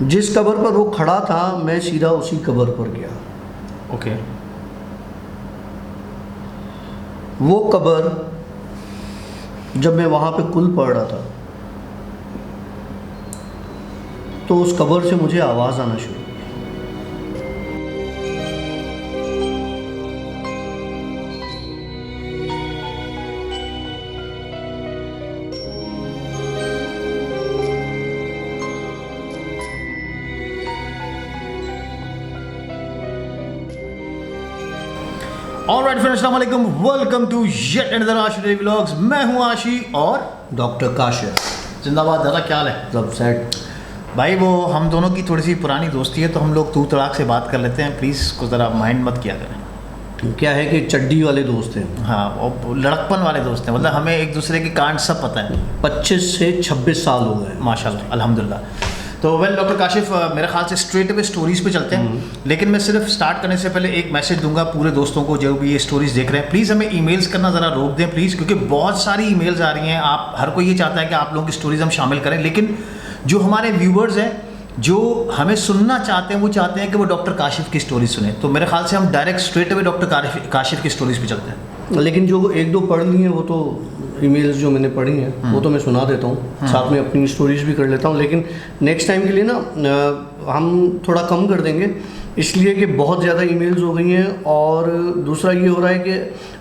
जिस कबर पर वो खड़ा था मैं सीधा उसी कबर पर गया। ओके। वो कबर जब मैं वहाँ पे कुल पढ़ रहा था तो उस कबर से मुझे आवाज़ आना शुरू हुई। ऑलराइट फ्रेंड्स, अस्सलाम वालेकुम, वेलकम टू येट अनदर आशी डेली व्लॉग्स। मैं हूं आशी और डॉक्टर काशिफ। जिंदाबाद। दादा क्या हाल है? सब सेट। भाई वो हम दोनों की थोड़ी सी पुरानी दोस्ती है तो हम लोग तू तड़ाक से बात कर लेते हैं, प्लीज़ कुछ ज़रा माइंड मत किया करें। क्या है कि चड्डी वाले दोस्त हैं। हाँ, और लड़कपन वाले दोस्त हैं, मतलब हमें एक दूसरे की कांड सब पता है। 25 से 26 साल हो गए माशाल्लाह, अल्हम्दुलिल्लाह। तो वेल डॉक्टर काशिफ, मेरे ख्याल से स्ट्रेट अवे स्टोरीज़ पे चलते हैं, लेकिन मैं सिर्फ स्टार्ट करने से पहले एक मैसेज दूंगा पूरे दोस्तों को जो भी ये स्टोरीज़ देख रहे हैं, प्लीज़ हमें ईमेल्स करना ज़रा रोक दें प्लीज़, क्योंकि बहुत सारी ईमेल्स आ रही हैं। आप हर कोई ये चाहता है कि आप लोगों की स्टोरीज़ हम शामिल करें, लेकिन जो हमारे व्यूवर्स हैं जो हमें सुनना चाहते हैं वो चाहते हैं कि वो डॉक्टर काशिफ की स्टोरी सुने। तो मेरे ख्याल से हम direct straight away doctor Kashif की स्टोरीज़ पे चलते हैं। लेकिन जो एक दो पढ़ ली हैं वो तो ईमेल्स जो मैंने पढ़ी हैं वो तो मैं सुना देता हूँ, साथ में अपनी स्टोरीज भी कर लेता हूँ। लेकिन नेक्स्ट टाइम के लिए ना हम थोड़ा कम कर देंगे, इसलिए कि बहुत ज़्यादा ईमेल्स हो गई हैं और दूसरा ये हो रहा है कि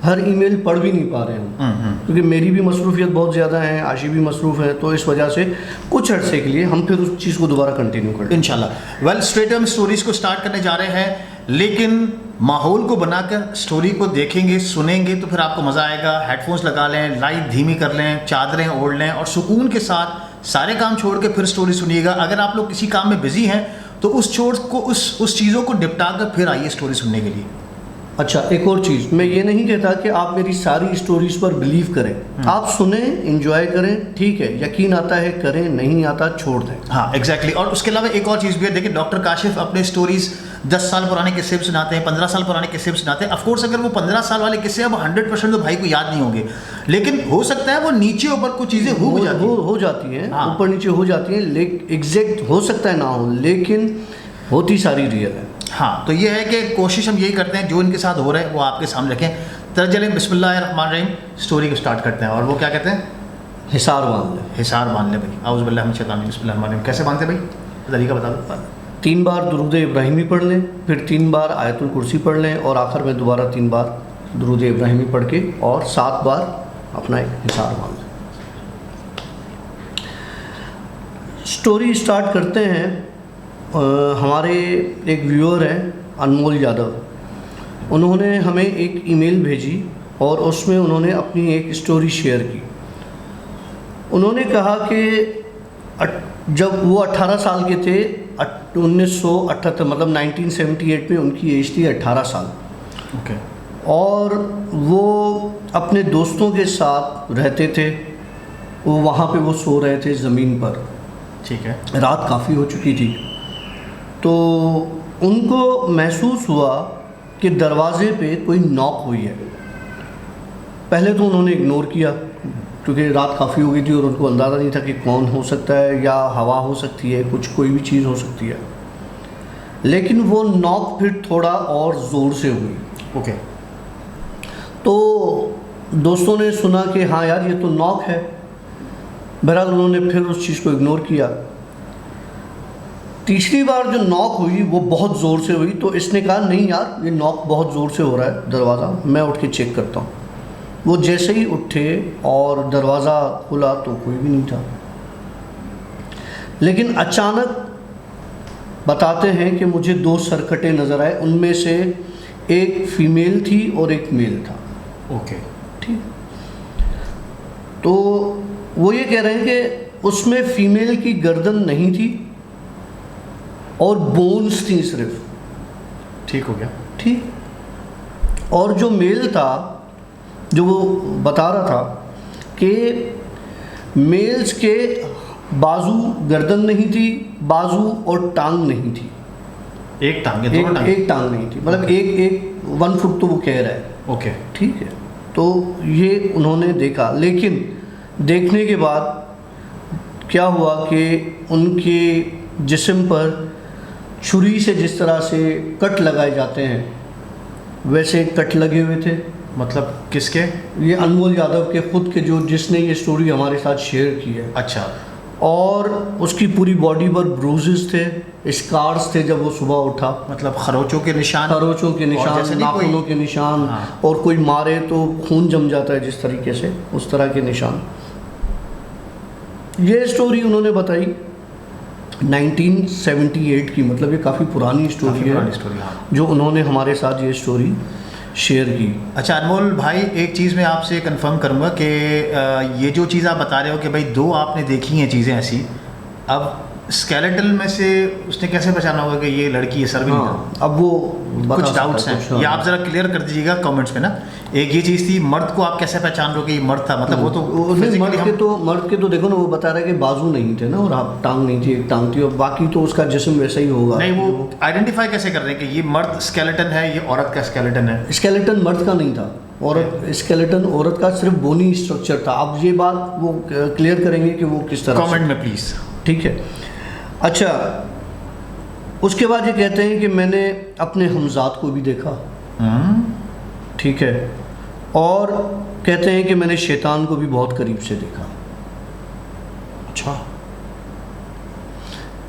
हर ईमेल पढ़ भी नहीं पा रहे हम, क्योंकि मेरी भी मसरूफियत बहुत ज़्यादा है, आशी भी मसरूफ़ है, तो इस वजह से कुछ अर्से के लिए हम फिर उस चीज़ को दोबारा कंटिन्यू करें इंशाल्लाह। वेल, स्ट्रेट हम स्टोरीज़ को स्टार्ट करने जा रहे हैं, लेकिन माहौल को बनाकर स्टोरी को देखेंगे सुनेंगे तो फिर आपको मज़ा आएगा। हेडफोन्स लगा लें, लाइट धीमी कर लें, चादरें ओढ़ लें और सुकून के साथ सारे काम छोड़ के फिर स्टोरी सुनिएगा। अगर आप लोग किसी काम में बिजी हैं तो उस चीज़ों को निपटा कर फिर आइए स्टोरी सुनने के लिए। अच्छा, एक और चीज़, मैं ये नहीं कहता कि आप मेरी सारी स्टोरीज पर बिलीव करें, आप सुने, एंजॉय करें, ठीक है, यकीन आता है करें, नहीं आता छोड़ दें। हाँ एग्जैक्टली। और उसके अलावा एक और चीज़ भी है, देखिए डॉक्टर काशिफ अपने स्टोरीज 10 साल पुराने किस्से भी सुनाते हैं, 15 साल पुराने किस्से भी सुनाते हैं। ऑफकोर्स अगर वो 15 साल वाले किस्से अब 100% तो भाई को याद नहीं होंगे, लेकिन हो सकता है वो नीचे ऊपर कुछ चीज़ें हो जाती हैं, ऊपर नीचे हो जाती हैं, लेकिन एग्जैक्ट हो सकता है ना हो, लेकिन होती सारी रियल है। हाँ, तो ये है कि कोशिश हम यही करते हैं जो इनके साथ हो रहा है वो आपके सामने रखें। तो चलें बिस्मिल्लाहिर्रहमानिर्रहीम स्टोरी को स्टार्ट करते हैं। और वो क्या कहते हैं? हिसार बांध ले। हिसार बांध ले भाई। आउज़ु बिल्लाहि मिनश शैतानिर रजीम। बिस्मिल्लाहिर्रहमानिर्रहीम। कैसे बांधते भाई, तरीका बता दो। 3 बार दुरूद इब्राहिमी पढ़ लें, फिर 3 बार आयतुल कुर्सी पढ़ लें और आखिर में दोबारा 3 बार दुरूद इब्राहिमी पढ़ के और 7 बार अपना एक हिसार बांध लें। स्टोरी स्टार्ट करते हैं। हमारे एक व्यूअर हैं अनमोल यादव, उन्होंने हमें एक ईमेल भेजी और उसमें उन्होंने अपनी एक स्टोरी शेयर की। उन्होंने कहा कि जब वो 18 साल के थे, 1978 मतलब 1978 में उनकी एज थी 18 साल। ओके। और वो अपने दोस्तों के साथ रहते थे, वो वहाँ पे वो सो रहे थे ज़मीन पर, ठीक है। रात काफ़ी हो चुकी थी, तो उनको महसूस हुआ कि दरवाज़े पे कोई नॉक हुई है। पहले तो उन्होंने इग्नोर किया क्योंकि रात काफ़ी हो गई थी और उनको अंदाज़ा नहीं था कि कौन हो सकता है, या हवा हो सकती है, कोई भी चीज़ हो सकती है। लेकिन वो नॉक फिर थोड़ा और ज़ोर से हुई। ओके। तो दोस्तों ने सुना कि हाँ यार ये तो नॉक है। बहरहाल उन्होंने फिर उस चीज़ को इग्नोर किया। तीसरी बार जो नॉक हुई वो बहुत ज़ोर से हुई, तो इसने कहा नहीं यार ये नॉक बहुत ज़ोर से हो रहा है दरवाज़ा, मैं उठ के चेक करता हूँ। वो जैसे ही उठे और दरवाज़ा खुला तो कोई भी नहीं था। लेकिन अचानक बताते हैं कि मुझे 2 सरकटे नज़र आए, उनमें से एक फ़ीमेल थी और एक मेल था। ओके, ठीक। तो वो ये कह रहे हैं कि उसमें फ़ीमेल की गर्दन नहीं थी और बोन्स थी सिर्फ। ठीक हो गया। ठीक। और जो मेल था, जो वो बता रहा था कि मेल्स के बाजू गर्दन नहीं थी, बाजू और टांग नहीं थी। एक टांग है, दोनों टांग? एक टांग नहीं थी, मतलब एक 1 फुट तो वो कह रहा है। ओके, ठीक है। तो ये उन्होंने देखा, लेकिन देखने के बाद क्या हुआ कि उनके जिस्म पर छुरी से जिस तरह से कट लगाए जाते हैं वैसे कट लगे हुए थे। मतलब किसके? ये अनमोल यादव के खुद के, जो जिसने ये स्टोरी हमारे साथ शेयर की है। अच्छा। और उसकी पूरी बॉडी पर ब्रूजेस थे, स्कार्स थे जब वो सुबह उठा। मतलब खरोचों के निशान, खरोचों के निशान, नाखूनों के निशान। हाँ। और कोई मारे तो खून जम जाता है जिस तरीके से, उस तरह के निशान। ये स्टोरी उन्होंने बताई 1978 की, मतलब ये काफ़ी पुरानी स्टोरी है हाँ। जो उन्होंने हमारे साथ ये स्टोरी शेयर की। अच्छा अनमोल भाई, एक चीज़ मैं आपसे कंफर्म करूंगा कि ये जो चीज़ आप बता रहे हो कि भाई 2 आपने देखी हैं चीज़ें ऐसी, अब स्केलेटल में से उसने कैसे पहचाना होगा कि ये लड़की है? सर भी नहीं था। अब वो कुछ डाउट्स हैं, ये आप ज़रा क्लियर कर दीजिएगा कमेंट्स में ना। एक ये चीज़ थी, मर्द को आप कैसे पहचान रहे हो कि ये मर्द था? मतलब वो तो मर्द के तो देखो ना, वो बता रहा है कि बाजू नहीं थे ना, और आप टांग नहीं थी, एक टांग थी, और बाकी तो उसका जिस्म वैसा ही होगा। नहीं, वो आइडेंटिफाई कैसे कर रहे हैं कि ये मर्द स्केलेटन है, ये औरत का स्केलेटन है? स्केलेटन मर्द का नहीं था, स्केलेटन औरत का सिर्फ बोनी स्ट्रक्चर था। अब ये बात वो क्लियर करेंगे कि वो किस तरह। कमेंट में प्लीज़। ठीक है। अच्छा, उसके बाद ये कहते हैं कि मैंने अपने हमजाद को भी देखा। ठीक है। और कहते हैं कि मैंने शैतान को भी बहुत करीब से देखा। अच्छा,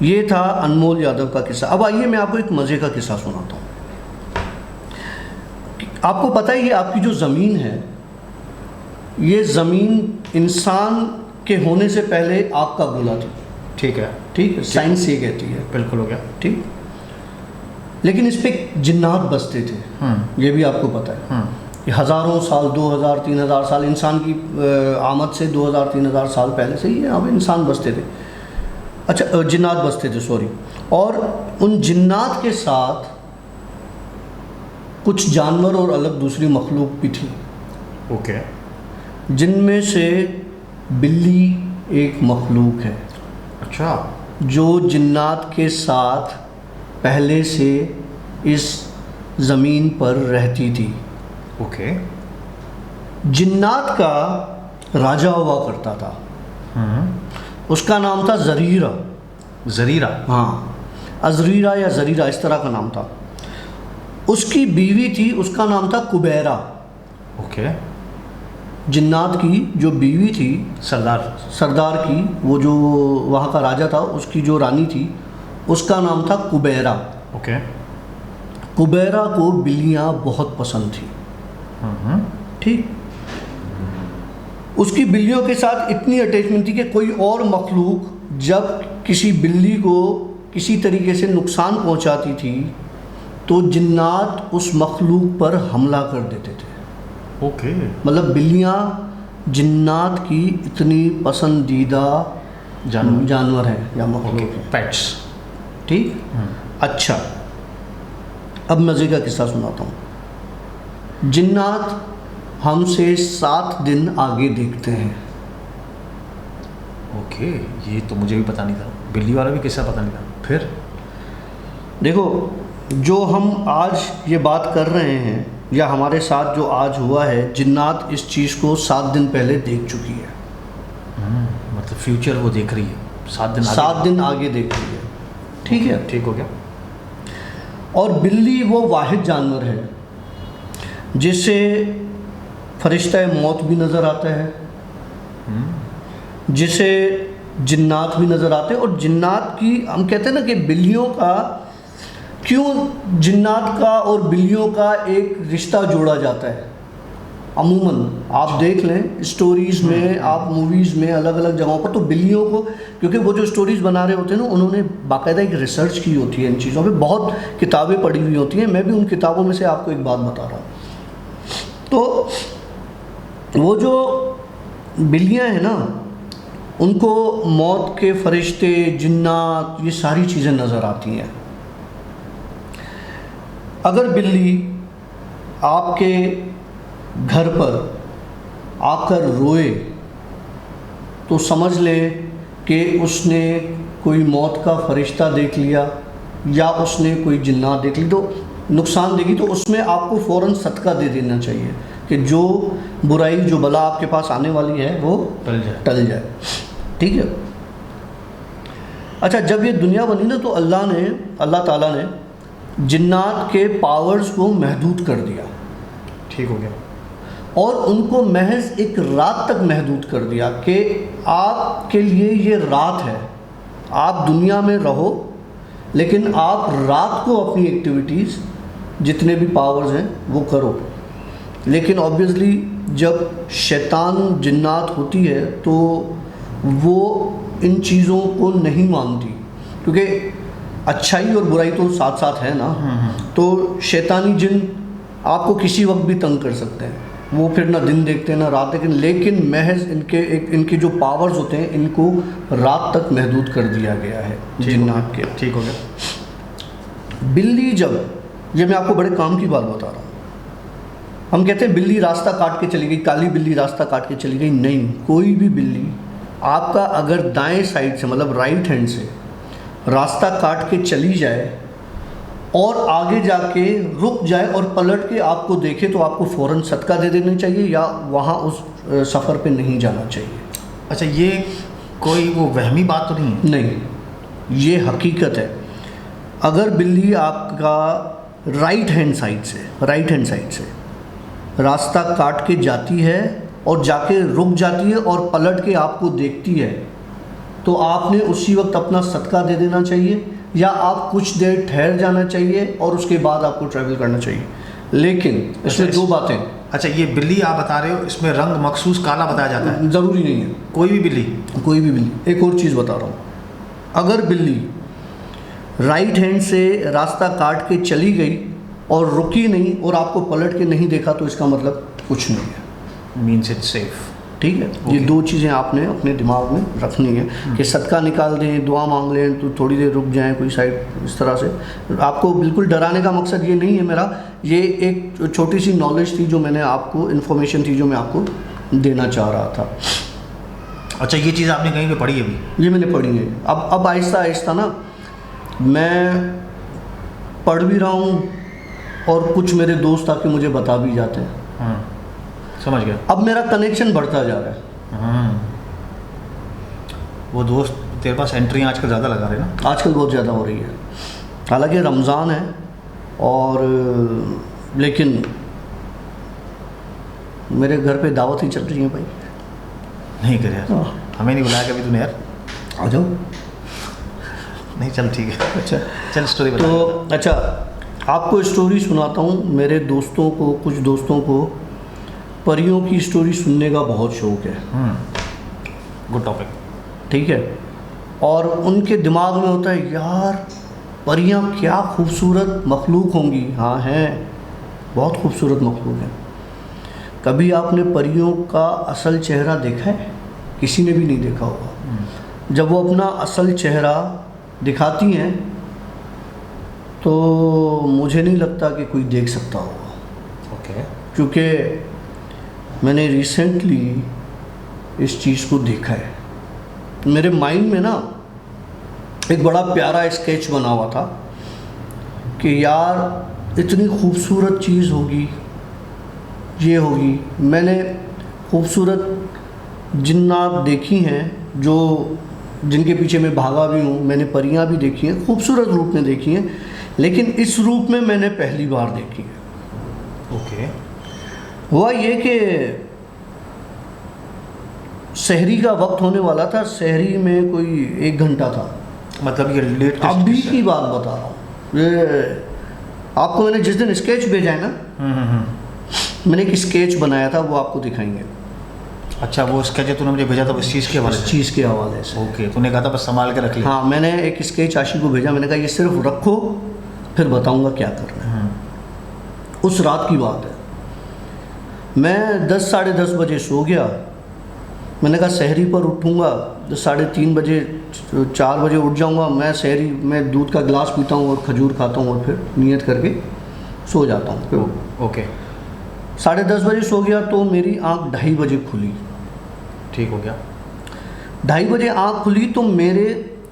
ये था अनमोल यादव का किस्सा। अब आइए मैं आपको एक मज़े का किस्सा सुनाता हूँ। आपको पता है ये आपकी जो ज़मीन है, ये ज़मीन इंसान के होने से पहले आग का गोला थी। ठीक है। ठीक है, साइंस ये कहती है। बिल्कुल हो गया। ठीक। लेकिन इस पे जिन्नात बसते थे, ये भी आपको पता है। ये हज़ारों साल, 2000-3000 साल, इंसान की आमद से 2000-3000 साल पहले से ही यहाँ पे इंसान बसते थे। अच्छा, जिन्नात बसते थे, सॉरी। और उन जिन्नात के साथ कुछ जानवर और अलग दूसरी मखलूक भी थी। ओके। जिनमें से बिल्ली एक मखलूक है। अच्छा। जो जिन्नात के साथ पहले से इस ज़मीन पर रहती थी। ओके। जिन्नात का राजा हुआ करता था। उसका नाम था ज़रीरा। ज़रीरा? हाँ, अज़रीरा या ज़रीरा, इस तरह का नाम था। उसकी बीवी थी, उसका नाम था कुबैरा। ओके। जिन्नात की जो बीवी थी, सरदार की, वो जो वहाँ का राजा था, उसकी जो रानी थी, उसका नाम था कुबैरा। ओके। कुबैरा को बिल्लियाँ बहुत पसंद थी। ठीक। उसकी बिल्लियों के साथ इतनी अटैचमेंट थी कि कोई और मखलूक जब किसी बिल्ली को किसी तरीके से नुकसान पहुंचाती थी तो जिन्नात उस मखलूक पर हमला कर देते थे। ओके। मतलब बिल्लियाँ जिन्नात की इतनी पसंदीदा जानवर हैं या मखलूक हैं, पेट्स। ठीक। अच्छा, अब मज़े का किस्सा सुनाता हूँ। जिन्नात हमसे 7 दिन आगे देखते हैं। ओके, ये तो मुझे भी पता नहीं था, बिल्ली वाला भी किस्सा पता नहीं था। फिर देखो, जो हम आज ये बात कर रहे हैं या हमारे साथ जो आज हुआ है, जिन्नात इस चीज़ को 7 दिन पहले देख चुकी है। मतलब फ्यूचर वो देख रही है, 7 दिन आगे देख रही है। ठीक है, ठीक हो गया। और बिल्ली वो वाहिद जानवर है जिसे फरिश्ता मौत भी नज़र आता है, जिसे जिन्नात भी नज़र आते हैं। और जिन्नात की, हम कहते हैं ना कि बिल्लियों का, क्यों जिन्नात का और बिल्लियों का एक रिश्ता जोड़ा जाता है। अमूमन आप देख लें स्टोरीज़ में, आप मूवीज़ में, अलग अलग जगहों पर, तो बिल्लियों को, क्योंकि वो जो स्टोरीज़ बना रहे होते हैं ना, उन्होंने बाकायदा एक रिसर्च की होती है इन चीज़ों पे, बहुत किताबें पढ़ी हुई होती हैं। मैं भी उन किताबों में से आपको एक बात बता रहा हूँ। तो वो जो बिल्लियाँ हैं ना, उनको मौत के फरिश्ते, जिन्नात, ये सारी चीज़ें नज़र आती हैं। अगर बिल्ली आपके घर पर आकर रोए तो समझ ले कि उसने कोई मौत का फरिश्ता देख लिया या उसने कोई जिन्नात देख ली, तो नुकसान देगी। तो उसमें आपको फ़ौरन सदका दे देना चाहिए कि जो बुराई, जो बला आपके पास आने वाली है वो टल जाए। ठीक है। अच्छा, जब ये दुनिया बनी ना तो अल्लाह ताला ने जिन्नात के पावर्स को महदूद कर दिया, ठीक हो गया। और उनको महज एक रात तक महदूद कर दिया कि आपके लिए ये रात है, आप दुनिया में रहो लेकिन आप रात को अपनी एक्टिविटीज़ जितने भी पावर्स हैं वो करो। लेकिन ऑब्वियसली जब शैतान जिन्नात होती है तो वो इन चीज़ों को नहीं मानती, क्योंकि अच्छाई और बुराई तो साथ साथ है ना। तो शैतानी जिन आपको किसी वक्त भी तंग कर सकते हैं, वो फिर ना दिन देखते हैं ना रात देखते हैं, लेकिन महज इनके जो पावर्स होते हैं इनको रात तक महदूद कर दिया गया है जिन्नात के। ठीक हो गया। बिल्ली, जब ये मैं आपको बड़े काम की बात बता रहा हूँ, हम कहते हैं बिल्ली रास्ता काट के चली गई, काली बिल्ली रास्ता काट के चली गई, नहीं, कोई भी बिल्ली आपका अगर दाएं साइड से मतलब राइट हैंड से रास्ता काट के चली जाए और आगे जाके रुक जाए और पलट के आपको देखे तो आपको फ़ौरन सदका दे देना चाहिए या वहाँ उस सफ़र पे नहीं जाना चाहिए। अच्छा, ये कोई वो वहमी बात तो नहीं है? नहीं, ये हकीकत है। अगर बिल्ली आपका राइट हैंड साइड से रास्ता काट के जाती है और जाके रुक जाती है और पलट के आपको देखती है तो आपने उसी वक्त अपना सदका दे देना चाहिए या आप कुछ देर ठहर जाना चाहिए और उसके बाद आपको ट्रैवल करना चाहिए। लेकिन इसमें दो बातें। अच्छा, ये बिल्ली आप बता रहे हो, इसमें रंग मखसूस काला बताया जाता है? ज़रूरी नहीं है, कोई भी बिल्ली। एक और चीज़ बता रहा हूँ, अगर बिल्ली राइट हैंड से रास्ता काट के चली गई और रुकी नहीं और आपको पलट के नहीं देखा तो इसका मतलब कुछ नहीं है, मीन्स इट्स सेफ। ठीक है। ये दो चीज़ें आपने अपने दिमाग में रखनी है कि सदका निकाल दें, दुआ मांग लें तो थोड़ी देर रुक जाएं कोई साइड, इस तरह से। आपको बिल्कुल डराने का मकसद ये नहीं है मेरा, ये एक छोटी सी नॉलेज थी जो मैंने आपको, इन्फॉर्मेशन थी जो मैं आपको देना चाह रहा था। अच्छा, ये चीज़ आपने कहीं पे पढ़ी है अभी? ये मैंने पढ़ी है। अब आहिस्ता आहिस्ता ना मैं पढ़ भी रहा हूँ और कुछ मेरे दोस्त आके मुझे बता भी जाते हैं। समझ गया। अब मेरा कनेक्शन बढ़ता जा रहा है। वो दोस्त तेरे पास एंट्री आजकल ज़्यादा लगा रहे ना? आजकल बहुत ज़्यादा हो रही है, हालांकि रमज़ान है और लेकिन मेरे घर पे दावत ही चल रही है भाई। नहीं कर यार, हमें नहीं बुलाया कभी तूने यार। आ जाओ। नहीं, चल ठीक है। अच्छा, चल स्टोरी बता। तो अच्छा, आपको स्टोरी सुनाता हूँ। मेरे दोस्तों को, कुछ दोस्तों को परियों की स्टोरी सुनने का बहुत शौक़ है। Good topic. ठीक है। और उनके दिमाग में होता है यार परियां क्या खूबसूरत मखलूक होंगी। हाँ हैं, बहुत खूबसूरत मखलूक हैं। कभी आपने परियों का असल चेहरा देखा है? किसी ने भी नहीं देखा होगा। जब वो अपना असल चेहरा दिखाती हैं तो मुझे नहीं लगता कि कोई देख सकता होगा। ओके। क्योंकि मैंने रिसेंटली इस चीज़ को देखा है। मेरे माइंड में ना एक बड़ा प्यारा स्केच बना हुआ था कि यार इतनी खूबसूरत चीज़ होगी, ये होगी। मैंने खूबसूरत जिन्नात देखी हैं जो जिनके पीछे मैं भागा भी हूँ। मैंने परियां भी देखी हैं, खूबसूरत रूप में देखी हैं, लेकिन इस रूप में मैंने पहली बार देखी है। ओके। हुआ ये कि सहरी का वक्त होने वाला था। सहरी में कोई 1 घंटा था। मतलब ये लेट अभी की बात बता रहा हूँ। ये आपको मैंने जिस दिन स्केच भेजा है ना, मैंने एक स्केच बनाया था, वो आपको दिखाएंगे। अच्छा, वो स्केच तूने मुझे भेजा था इस चीज़ के हवाले से? इस चीज़ के हवाले से। ओके, तूने कहा था बस संभाल के रख लिया। हाँ, मैंने एक स्केच आशी को भेजा। मैंने कहा ये सिर्फ रखो, फिर बताऊंगा क्या करना है। उस रात की बात है। मैं 10 साढ़े 10 बजे सो गया। मैंने कहा सहरी पर उठूँगा 3:30 बजे, 4 बजे उठ जाऊँगा। मैं सहरी में दूध का गिलास पीता हूँ और खजूर खाता हूँ और फिर नियत करके सो जाता हूँ। ओके। 10:30 बजे सो गया तो मेरी आँख 2:30 बजे खुली। ठीक हो गया। 2:30 बजे आँख खुली तो मेरे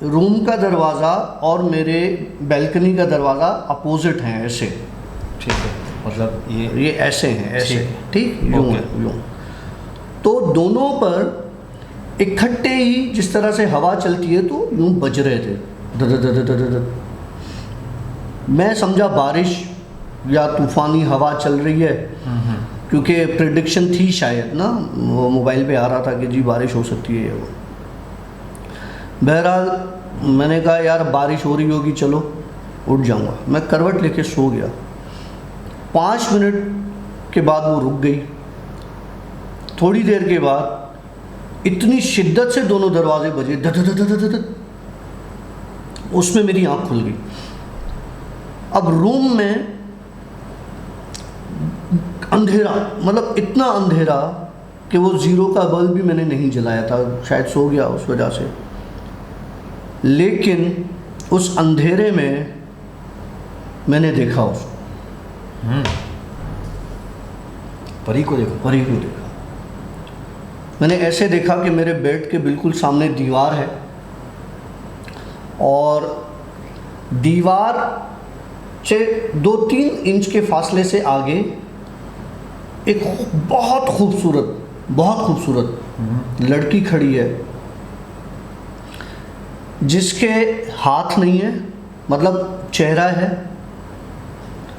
रूम का दरवाज़ा और मेरे बैल्कनी का दरवाज़ा अपोजिट हैं, ऐसे। ठीक है, मतलब ये ऐसे हैं, ऐसे। ठीक, यूँ ओके। यूँ। तो दोनों पर इकट्ठे ही जिस तरह से हवा चलती है तो यूं बज रहे थे, धद। मैं समझा बारिश या तूफ़ानी हवा चल रही है, क्योंकि प्रिडिक्शन थी शायद ना, वो मोबाइल पे आ रहा था कि जी बारिश हो सकती है। वो बहरहाल मैंने कहा यार बारिश हो रही होगी, चलो उठ जाऊंगा। मैं करवट लेके सो गया। 5 मिनट के बाद वो रुक गई। थोड़ी देर के बाद इतनी शिद्दत से दोनों दरवाजे बजे, धद धद धद धद धद। उसमें मेरी आँख खुल गई। अब रूम में अंधेरा, मतलब इतना अंधेरा कि वो 0 का बल्ब भी मैंने नहीं जलाया था, शायद सो गया उस वजह से। लेकिन उस अंधेरे में मैंने देखा उसको, परी को देखा। परी को देखा। मैंने ऐसे देखा कि मेरे बेड के बिल्कुल सामने दीवार है और दीवार से 2-3 इंच के फासले से आगे एक बहुत खूबसूरत लड़की खड़ी है, जिसके हाथ नहीं है, मतलब चेहरा है,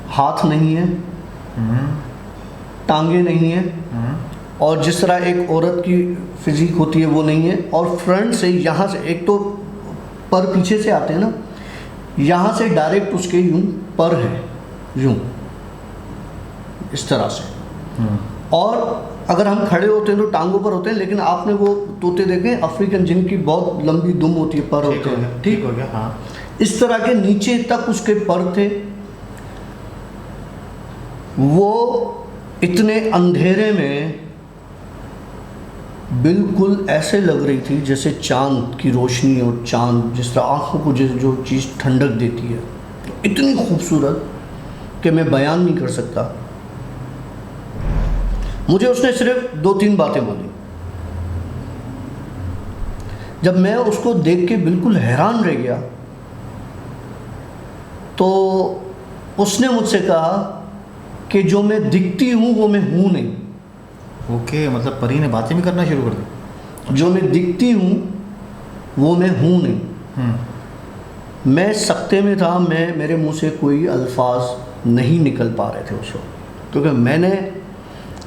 हाथ नहीं है, टांगे नहीं है, और जिस तरह एक औरत की फिजिक होती है वो नहीं है। और फ्रंट से, यहाँ से, एक तो पर पीछे से आते हैं ना, यहाँ से डायरेक्ट उसके यूं पर है, यूं इस तरह से। और अगर हम खड़े होते हैं तो टांगों पर होते हैं, लेकिन आपने वो तोते देखे अफ्रीकन, जिनकी बहुत लंबी दुम होती है, पर होते हैं, ठीक हो गया। हाँ, इस तरह के नीचे तक उसके पर थे। वो इतने अंधेरे में बिल्कुल ऐसे लग रही थी जैसे चांद की रोशनी, और चांद जिस तरह आँखों को जो चीज़ ठंडक देती है, इतनी खूबसूरत कि मैं बयान नहीं कर सकता। मुझे उसने सिर्फ 2-3 बातें बोली। जब मैं उसको देख के बिल्कुल हैरान रह गया तो उसने मुझसे कहा कि जो मैं दिखती हूँ वो मैं हूँ नहीं। ओके, मतलब परी ने बातें भी करना शुरू कर दी। जो मैं दिखती हूँ वो मैं हूँ नहीं। मैं सकते में था, मेरे मुंह से कोई अल्फाज नहीं निकल पा रहे थे उस वक्त, क्योंकि मैंने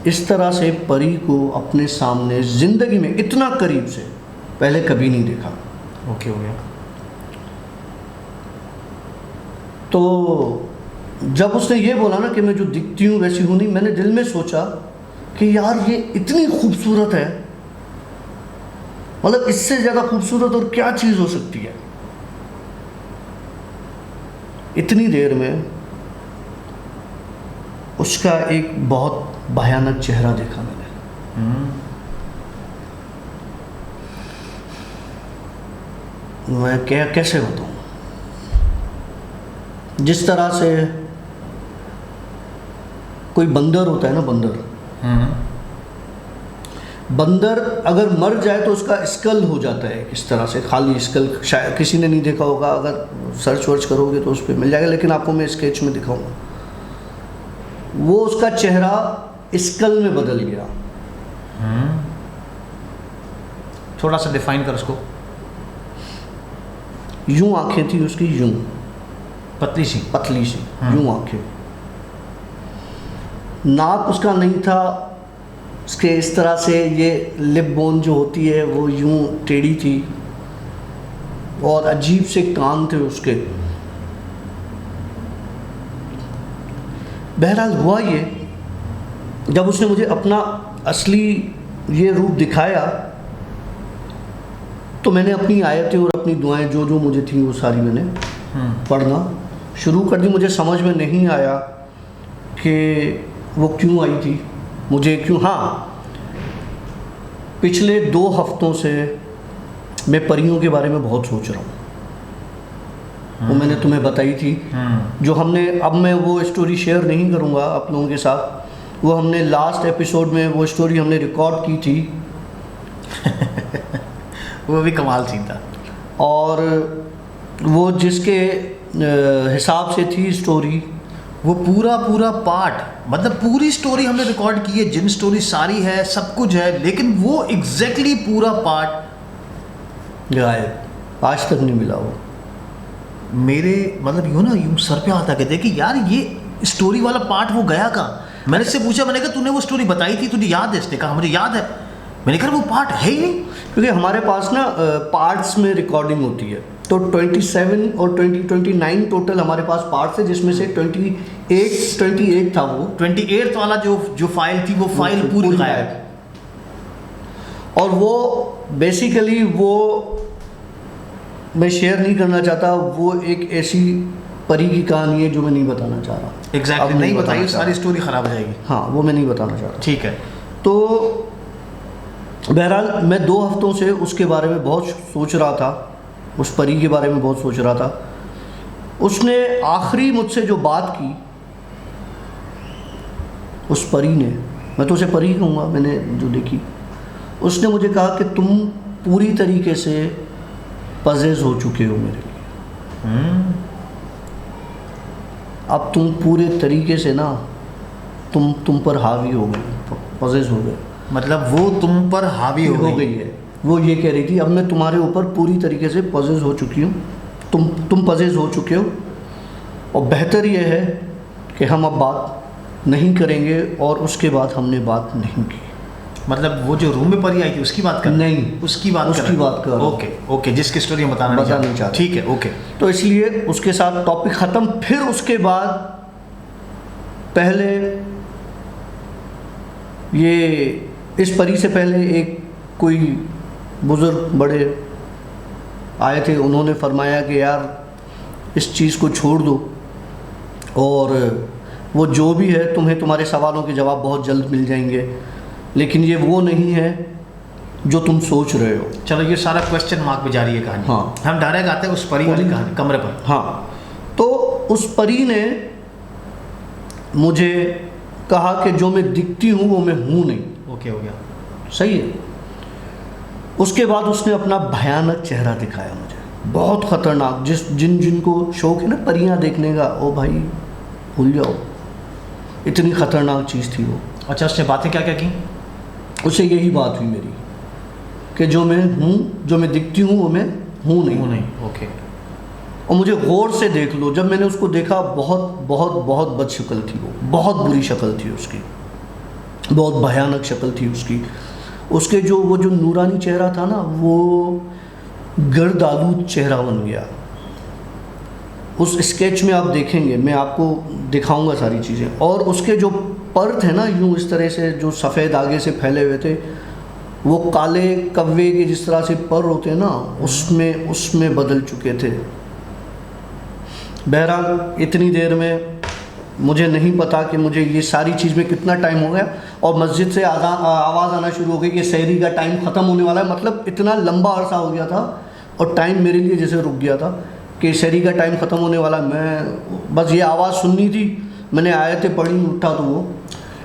इस तरह से परी को अपने सामने ज़िंदगी में इतना करीब से पहले कभी नहीं देखा। ओके, हो गया। तो जब उसने ये बोला ना कि मैं जो दिखती हूँ वैसी हूँ नहीं, मैंने दिल में सोचा कि यार ये इतनी खूबसूरत है, मतलब इससे ज़्यादा खूबसूरत और क्या चीज़ हो सकती है। इतनी देर में उसका एक बहुत भयानक चेहरा देखा मैंने। मैं कैसे बताऊं, जिस तरह से कोई बंदर होता है ना, बंदर अगर मर जाए तो उसका स्कल हो जाता है इस तरह से, खाली स्कल। शायद किसी ने नहीं देखा होगा, अगर सर्च वर्च करोगे तो उस पर मिल जाएगा, लेकिन आपको मैं स्केच में दिखाऊंगा। वो उसका चेहरा स्कल में बदल गया। थोड़ा सा डिफाइन कर उसको। यूं आंखें थी उसकी, यूं पतली सी यूं आंखें। नाक उसका नहीं था, उसके इस तरह से ये लिप बोन जो होती है वो यूं टेढ़ी थी, और अजीब से कान थे उसके। बहरहाल हुआ ये, जब उसने मुझे अपना असली ये रूप दिखाया तो मैंने अपनी आयतें और अपनी दुआएं जो जो मुझे थी वो सारी मैंने पढ़ना शुरू कर दी। मुझे समझ में नहीं आया कि वो क्यों आई थी, मुझे क्यों। हाँ, पिछले 2 हफ्तों से मैं परियों के बारे में बहुत सोच रहा हूँ। वो मैंने तुम्हें बताई थी, जो हमने, अब मैं वो स्टोरी शेयर नहीं करूँगा आप लोगों के साथ। वो हमने लास्ट एपिसोड में वो स्टोरी हमने रिकॉर्ड की थी। वो भी कमाल सीन था। और वो जिसके हिसाब से थी स्टोरी, वो पूरा पार्ट, मतलब पूरी स्टोरी हमने रिकॉर्ड की है, जिन स्टोरी सारी है, सब कुछ है, लेकिन वो एग्जैक्टली पूरा पार्ट गायब, आज तक नहीं मिला वो। मेरे मतलब यूँ ना यूँ सर पे आता कहते कि यार ये स्टोरी वाला पार्ट वो गया कहाँ। मैंने इससे पूछा, मैंने कहा तूने वो स्टोरी बताई थी, तुझे याद है? इसने कहा मुझे याद है। मैंने कहा वो पार्ट है ही नहीं, क्योंकि हमारे पास ना पार्ट्स में रिकॉर्डिंग होती है, तो 27 और 29 टोटल हमारे पास पार्ट्स है, जिसमें से 28 था वो। 28 वाला जो फाइल थी वो फाइल पूरी गायब। और वो बेसिकली वो मैं शेयर नहीं करना चाहता, वो एक ऐसी परी की कहानी है जो मैं नहीं बताना चाह रहा। एग्जैक्टली नहीं बताइए, सारी स्टोरी खराब हो जाएगी। हाँ, वो मैं नहीं बताना चाह रहा। ठीक है। तो बहरहाल मैं 2 हफ्तों से उसके बारे में बहुत सोच रहा था, उस परी के बारे में बहुत सोच रहा था। उसने आखिरी मुझसे जो बात की, उस परी ने, मैं तो उसे परी कहूँगा, मैंने जो देखी, उसने मुझे कहा कि तुम पूरी तरीके से पजेज हो चुके हो मेरे लिए। अब तुम पूरे तरीके से ना तुम पर हावी हो गए, पजेज हो गए। मतलब वो तुम पर हावी हो गई है। वो ये कह रही थी अब मैं तुम्हारे ऊपर पूरी तरीके से पजेज हो चुकी हूँ, तुम पजेज हो चुके हो, और बेहतर ये है कि हम अब बात नहीं करेंगे। और उसके बाद हमने बात नहीं की। मतलब वो जो रूम में परी आई थी उसकी बात कर? नहीं, उसकी बात कर। ओके ओके, जिसकी स्टोरी हम बताना नहीं चाहते। ठीक है, ओके। तो इसलिए उसके साथ टॉपिक ख़त्म। फिर उसके बाद पहले ये इस परी से पहले एक कोई बुज़ुर्ग बड़े आए थे, उन्होंने फरमाया कि यार इस चीज़ को छोड़ दो, और वो जो भी है तुम्हें तुम्हारे सवालों के जवाब बहुत जल्द मिल जाएंगे, लेकिन ये वो नहीं है जो तुम सोच रहे हो। चलो, ये सारा क्वेश्चन मार्क पे जारी है कहानी। हाँ, हम डायरेक्ट आते हैं उस परी वाली कहानी, कमरे पर। हाँ, तो उस परी ने मुझे कहा कि जो मैं दिखती हूँ वो मैं हूँ नहीं। ओके, हो गया, सही है। उसके बाद उसने अपना भयानक चेहरा दिखाया मुझे, बहुत ख़तरनाक। जिनको शौक है ना परियां देखने का, ओ भाई भूल जाओ, इतनी ख़तरनाक चीज़ थी वो। अच्छा, उसने बातें क्या क्या की? उससे यही बात हुई मेरी कि जो मैं हूँ, जो मैं दिखती हूँ वो मैं हूँ नहीं। ओके। और मुझे गौर से देख लो, जब मैंने उसको देखा बहुत बहुत बहुत बद शक्ल थी वो, बहुत बुरी शक्ल थी उसकी, बहुत भयानक शक्ल थी उसकी। उसके वो जो नूरानी चेहरा था ना, वो गर्द आलूद चेहरा बन गया। उस स्केच में आप देखेंगे, मैं आपको दिखाऊंगा सारी चीज़ें। और उसके जो पर थे ना, यूँ इस तरह से जो सफ़ेद आगे से फैले हुए थे, वो काले कव्वे के जिस तरह से पर होते हैं ना, उसमें बदल चुके थे। बहरहाल इतनी देर में मुझे नहीं पता कि मुझे ये सारी चीज़ में कितना टाइम हो गया, और मस्जिद से आवाज़ आना शुरू हो गई कि सहरी का टाइम ख़त्म होने वाला है। मतलब इतना लंबा अरसा हो गया था और टाइम मेरे लिए जैसे रुक गया था कि सहरी का टाइम ख़त्म होने वाला। मैं बस ये आवाज़ सुननी थी, मैंने आयतें पढ़ी, उठा तो वो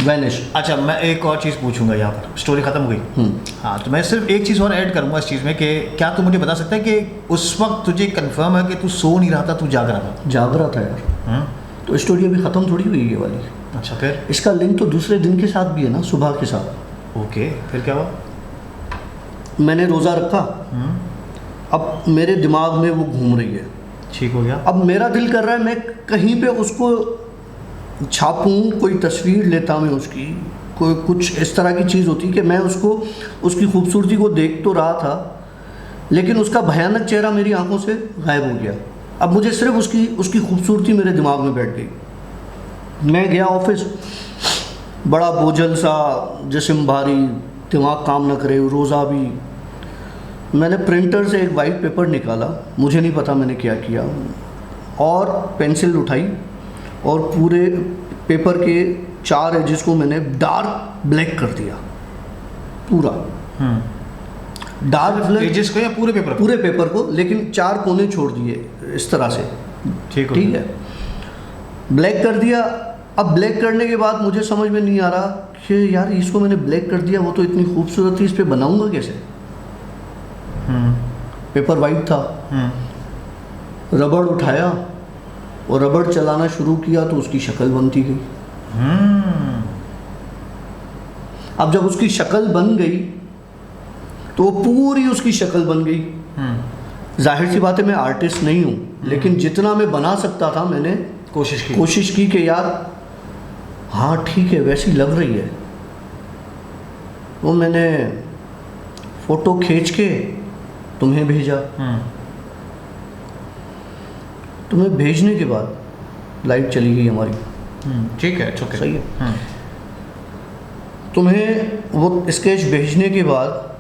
वैनिश। अच्छा, मैं एक और चीज़ पूछूंगा यहाँ पर, स्टोरी ख़त्म हो गई। हाँ, तो मैं सिर्फ एक चीज़ और ऐड करूँगा इस चीज़ में कि क्या तू मुझे बता सकता है कि उस वक्त तुझे कंफर्म है कि तू सो नहीं रहा था, तू जाग रहा था? जाग रहा था यार। तो स्टोरी अभी ख़त्म थोड़ी हुई ये वाली। अच्छा, फिर इसका लिंक तो दूसरे दिन के साथ भी है ना, सुबह के साथ। ओके, फिर क्या हुआ? मैंने रोज़ा रखा, अब मेरे दिमाग में वो घूम रही है। ठीक हो गया। अब मेरा दिल कर रहा है मैं कहीं पे उसको छापूं, कोई तस्वीर लेता मैं उसकी, कोई कुछ इस तरह की चीज़ होती कि मैं उसकी खूबसूरती को देख तो रहा था, लेकिन उसका भयानक चेहरा मेरी आंखों से गायब हो गया। अब मुझे सिर्फ उसकी खूबसूरती मेरे दिमाग में बैठ गई। मैं गया ऑफिस, बड़ा बोझल सा, जिस्म भारी, दिमाग काम न करे, रोज़ा भी। मैंने प्रिंटर से एक वाइट पेपर निकाला, मुझे नहीं पता मैंने क्या किया, और पेंसिल उठाई और पूरे पेपर के 4 एजेस को मैंने डार्क ब्लैक कर दिया, पूरा डार्क ब्लैक। एजेस को या पूरे पेपर को? पूरे पेपर को, लेकिन 4 कोने छोड़ दिए इस तरह से। ठीक है, ब्लैक कर दिया। अब ब्लैक करने के बाद मुझे समझ में नहीं आ रहा कि यार इसको मैंने ब्लैक कर दिया, वो तो इतनी खूबसूरत थी, इस पर बनाऊंगा कैसे? पेपर वाइट था। रबड़ उठाया और रबड़ चलाना शुरू किया तो उसकी शक्ल बनती गई। अब जब उसकी शक्ल बन गई तो वो पूरी उसकी शक्ल बन गई। जाहिर सी बात है मैं आर्टिस्ट नहीं हूँ, लेकिन जितना मैं बना सकता था मैंने कोशिश की कि यार हाँ ठीक है वैसी लग रही है। वो मैंने फ़ोटो खींच के तुम्हें भेजा। तुम्हें भेजने के बाद लाइट चली गई हमारी। ठीक है, चुके सही है। तुम्हें वो स्केच भेजने के बाद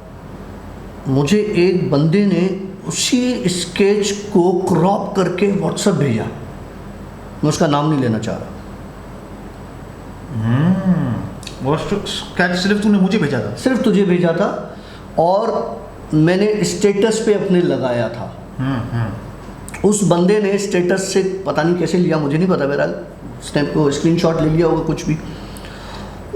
मुझे एक बंदे ने उसी स्केच को क्रॉप करके व्हाट्सएप भेजा। मैं उसका नाम नहीं लेना चाह रहा। वो स्केच सिर्फ तूने मुझे भेजा था? सिर्फ तुझे भेजा था और मैंने स्टेटस पे अपने लगाया था। उस बंदे ने स्टेटस से पता नहीं कैसे लिया, मुझे नहीं पता, बहरहाल स्नैप को स्क्रीनशॉट ले लिया होगा कुछ भी।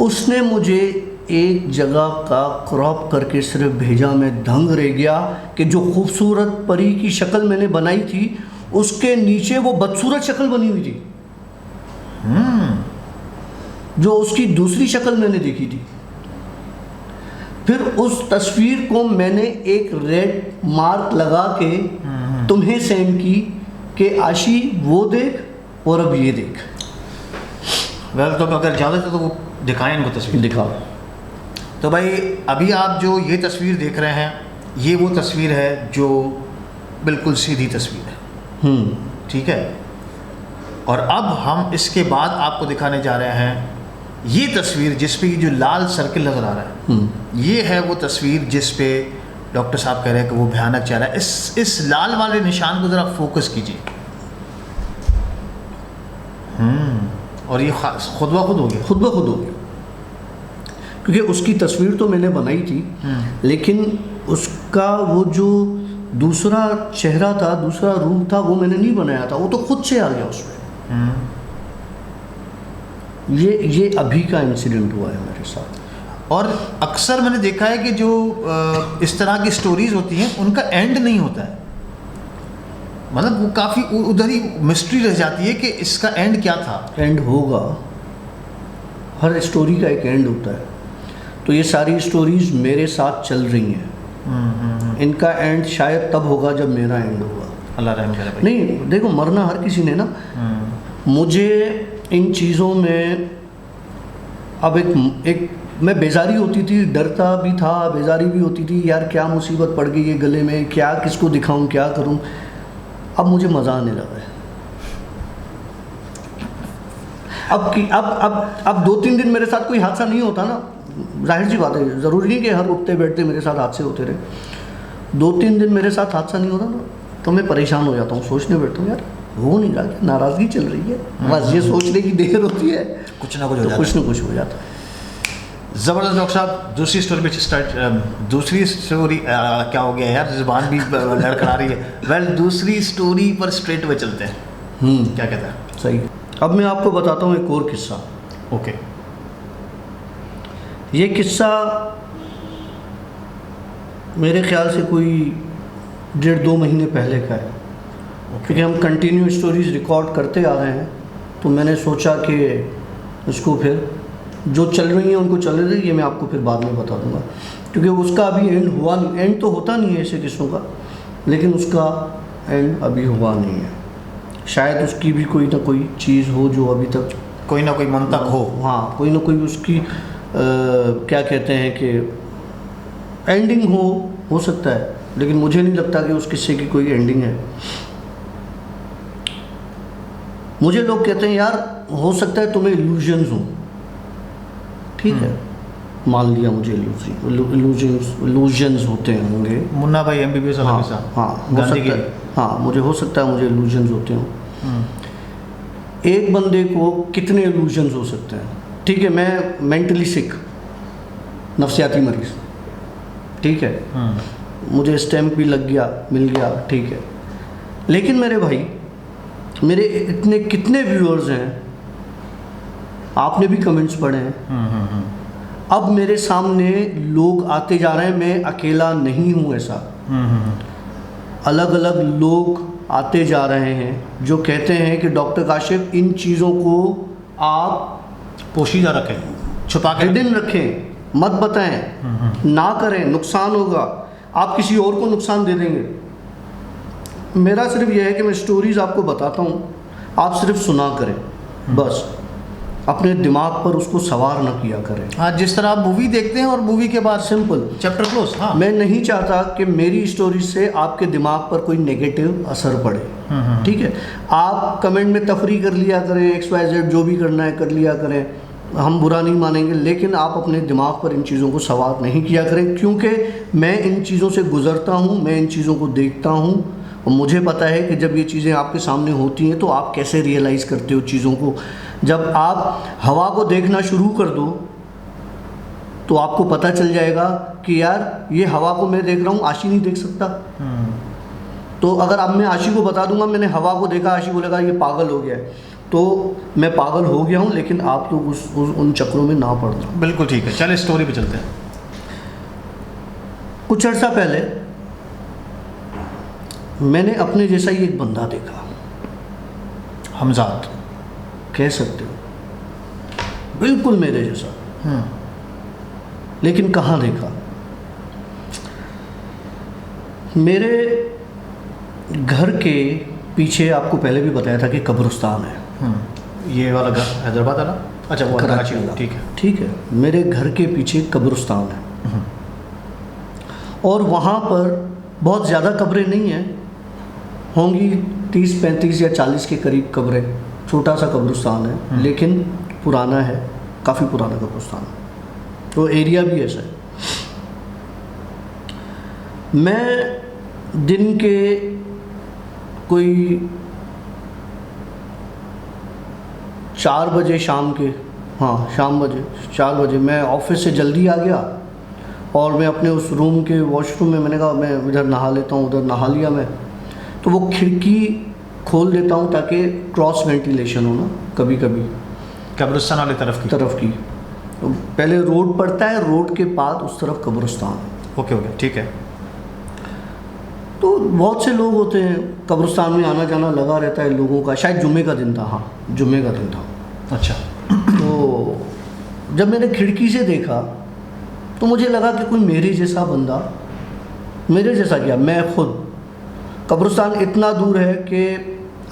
उसने मुझे एक जगह का क्रॉप करके सिर्फ भेजा। मैं दंग रह गया कि जो खूबसूरत परी की शक्ल मैंने बनाई थी उसके नीचे वो बदसूरत शक्ल बनी हुई थी, जो उसकी दूसरी शक्ल मैंने देखी थी। फिर उस तस्वीर को मैंने एक रेड मार्क लगा के तुम्हें सेंड की कि आशी वो देख और अब ये देख। वेल तो अगर ज़्यादा तो वो दिखाएं इनको तस्वीर। दिखाओ। तो भाई अभी आप जो ये तस्वीर देख रहे हैं ये वो तस्वीर है जो बिल्कुल सीधी तस्वीर है। ठीक है। और अब हम इसके बाद आपको दिखाने जा रहे हैं ये तस्वीर जिस पे ये जो लाल सर्किल नज़र आ रहा है, ये है वो तस्वीर जिस पे डॉक्टर साहब कह रहे हैं कि वो भयानक चेहरा है। इस लाल वाले निशान को ज़रा फोकस कीजिए। और ये खुद ब खुद हो गया। खुद ब खुद हो गया, क्योंकि उसकी तस्वीर तो मैंने बनाई थी, लेकिन उसका वो जो दूसरा चेहरा था, दूसरा रूप था, वो मैंने नहीं बनाया था, वो तो खुद से आ गया उसमें। ये अभी का इंसिडेंट हुआ है मेरे साथ। और अक्सर मैंने देखा है कि जो इस तरह की स्टोरीज होती हैं उनका एंड नहीं होता है, मतलब वो काफ़ी उधर ही मिस्ट्री रह जाती है कि इसका एंड क्या था। एंड होगा, हर स्टोरी का एक एंड होता है। तो ये सारी स्टोरीज मेरे साथ चल रही हैं। इनका एंड शायद तब होगा जब मेरा एंड होगा। अल्लाह रहम करे भाई। नहीं देखो, मरना हर किसी ने ना। मुझे इन चीज़ों में अब एक मैं बेजारी होती थी, डरता भी था, बेजारी भी होती थी, यार क्या मुसीबत पड़ गई है गले में, क्या किसको दिखाऊं, क्या करूं। अब मुझे मज़ा आने लगा है। अब 2-3 दिन मेरे साथ कोई हादसा नहीं होता ना, जाहिर सी बात है, ज़रूरी नहीं कि हर उठते बैठते मेरे साथ हादसे होते रहे। 2-3 दिन मेरे साथ हादसा नहीं होता ना तो मैं परेशान हो जाता हूँ, सोचने बैठता हूँ यार हो नहीं रहा, नाराज़गी चल रही है, बस ये सोचने की देर होती है, कुछ ना कुछ हो जाता है। ज़बरदस्त डॉक्टर साहब, दूसरी स्टोरी पे दूसरी स्टोरी क्या हो गया यार, ज़ुबान भी लड़खड़ा रही है। वेल दूसरी स्टोरी पर स्ट्रेट वे चलते हैं। क्या कहता है? सही। अब मैं आपको बताता हूँ एक और किस्सा। ओके। ये किस्सा मेरे ख्याल से कोई 1.5-2 महीने पहले का है, क्योंकि हम कंटिन्यू स्टोरीज रिकॉर्ड करते आ रहे हैं, तो मैंने सोचा कि उसको फिर जो चल रही हैं उनको चल रही है, ये मैं आपको फिर बाद में बता दूंगा, क्योंकि उसका अभी एंड हुआ नहीं। एंड तो होता नहीं है ऐसे किस्सों का, लेकिन उसका एंड अभी हुआ नहीं है। शायद उसकी भी कोई ना कोई चीज़ हो जो अभी तक कोई ना कोई मंतक हो। हाँ, कोई ना कोई उसकी क्या कहते हैं कि एंडिंग हो सकता है, लेकिन मुझे नहीं लगता कि उस किस्से की कोई एंडिंग है। मुझे लोग कहते हैं यार हो सकता है तुम्हें इल्यूजन्स हो, ठीक है, मान लिया मुझे इल्यूजन्स होते होंगे। मुन्ना भाई MBBS वाला किस्सा। हाँ हो सकता है, हाँ मुझे हो सकता है मुझे इल्यूजन्स होते हों। एक बंदे को कितने इल्यूजन्स हो सकते हैं? ठीक है, मैं मेंटली सिक, नफ्सियाती मरीज, ठीक है, मुझे स्टैम्प भी लग गया, मिल गया, ठीक है, लेकिन मेरे भाई मेरे इतने कितने व्यूअर्स हैं, आपने भी कमेंट्स पढ़े हैं। अब मेरे सामने लोग आते जा रहे हैं, मैं अकेला नहीं हूँ ऐसा, अलग अलग लोग आते जा रहे हैं जो कहते हैं कि डॉक्टर काशिफ इन चीज़ों को आप पोशीदा रखें, छुपा के हिडन रखें, मत बताएं, ना करें, नुकसान होगा, आप किसी और को नुकसान दे देंगे। मेरा सिर्फ यह है कि मैं स्टोरीज़ आपको बताता हूँ, आप सिर्फ सुना करें बस, अपने दिमाग पर उसको सवार न किया करें। हाँ, जिस तरह आप मूवी देखते हैं और मूवी के बाद सिंपल चैप्टर क्लोज। हाँ, मैं नहीं चाहता कि मेरी स्टोरी से आपके दिमाग पर कोई नेगेटिव असर पड़े। ठीक है, आप कमेंट में तफरी कर लिया करें, XYZ जो भी करना है कर लिया करें, हम बुरा नहीं मानेंगे, लेकिन आप अपने दिमाग पर इन चीज़ों को सवार नहीं किया करें, क्योंकि मैं इन चीज़ों से गुज़रता हूँ, मैं इन चीज़ों को देखता हूँ और मुझे पता है कि जब ये चीज़ें आपके सामने होती हैं तो आप कैसे रियलाइज़ करते हो चीज़ों को। जब आप हवा को देखना शुरू कर दो तो आपको पता चल जाएगा कि यार ये हवा को मैं देख रहा हूँ, आशी नहीं देख सकता। तो अगर अब मैं आशी को बता दूंगा मैंने हवा को देखा, आशी बोलेगा ये पागल हो गया है, तो मैं पागल हो गया हूँ, लेकिन आप लोग उन चक्रों में ना पड़ना। बिल्कुल ठीक है, चलिए स्टोरी पे चलते हैं। कुछ अर्सा पहले मैंने अपने जैसा ही एक बंदा देखा, हमजाद कह सकते हो, बिल्कुल मेरे जैसा। लेकिन कहाँ देखा? मेरे घर के पीछे, आपको पहले भी बताया था कि कब्रिस्तान है। ये वाला घर हैदराबाद वाला? अच्छा, वो कराची वाला। ठीक है, ठीक है, मेरे घर के पीछे कब्रिस्तान है और वहाँ पर बहुत ज़्यादा कब्रें नहीं हैं, होंगी 30, 35 या 40 के करीब कब्रें, छोटा सा कब्रिस्तान है लेकिन पुराना है, काफ़ी पुराना कब्रिस्तान है, तो एरिया भी ऐसा है। मैं दिन के कोई 4 बजे शाम के, हाँ शाम 4 बजे मैं ऑफिस से जल्दी आ गया और मैं अपने उस रूम के वॉशरूम में, मैंने कहा मैं इधर नहा लेता हूँ, उधर नहा लिया मैं, तो वो खिड़की खोल देता हूँ ताकि क्रॉस वेंटिलेशन हो ना कभी कभी, कब्रिस्तान वाली तरफ की। तो पहले रोड पड़ता है, रोड के बाद उस तरफ कब्रिस्तान। ओके, ठीक है। तो बहुत से लोग होते हैं, कब्रिस्तान में आना जाना लगा रहता है लोगों का, शायद जुम्मे का दिन था, हाँ जुम्मे का दिन था। अच्छा। तो जब मैंने खिड़की से देखा तो मुझे लगा कि कोई मेरे जैसा बंदा, मेरे जैसा क्या, मैं खुद, कब्रिस्तान इतना दूर है कि